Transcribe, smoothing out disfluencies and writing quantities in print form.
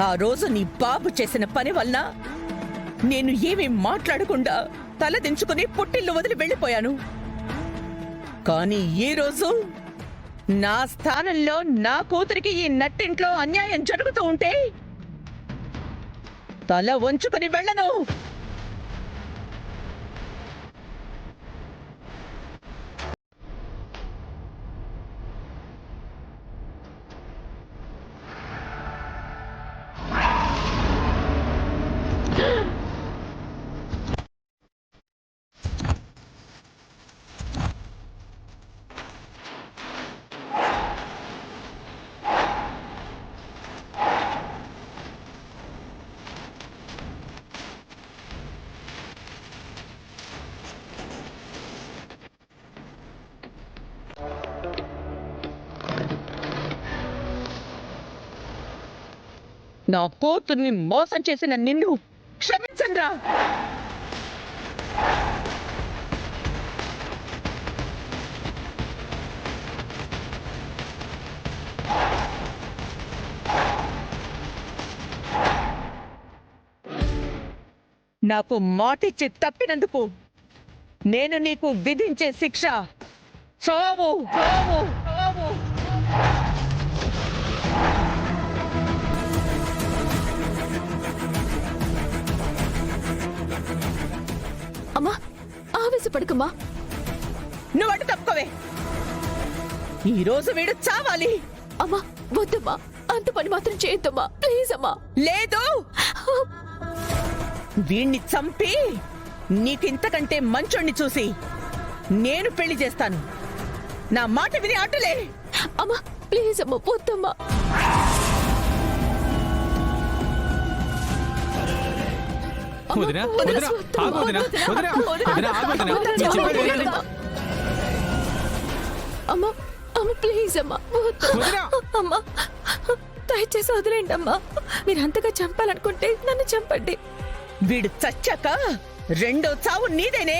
ఆ రోజు నీ బాబు చేసిన పని వలన నేను ఏమీ మాట్లాడకుండా తలదించుకుని పుట్టిల్లు వదిలి వెళ్ళిపోయాను. కానీ ఈ రోజు నా స్థానంలో నా కూతురికి ఈ నట్టింట్లో అన్యాయం జరుగుతూ ఉంటే తల వంచుకుని వెళ్ళను. నా కూతుర్ని మోసం చేసిన నిన్ను క్షమించండ్రా. నాకు మాటిచ్చి తప్పినందుకు నేను నీకు విధించే శిక్ష చావు చావు చావు. అమ్మా, ఆవేశపడకమ్మా. నువ్వు అటు తప్పుకోవే. ఈ రోజు వీడు చావాలి. అమ్మా వద్దమ్మా, అంత పని మాత్రం చేయొద్దమ్మా, ప్లీజ్ అమ్మా. లేదు, వీణ్ణి చంపి నీకింతకంటే మంచోణ్ణి చూసి నేను పెళ్లి చేస్తాను. నా మాట విని అటులే. అమ్మా ప్లీజ్ అమ్మా, వద్దమ్మా. వదినా, వదినా, ఆగు వదినా, వదినా, వదినా, ఆగు వదినా, నేను చెప్పేది వినండి. అమ్మా అమ్మ ప్లీజ్ అమ్మా, వదినా. అమ్మా దయచేసి వదిలేండి అమ్మా. మీరు అంతగా చంపాలనుకుంటే నన్ను చంపండి. వీడు చచ్చాక రెండో చావు నీదేనే.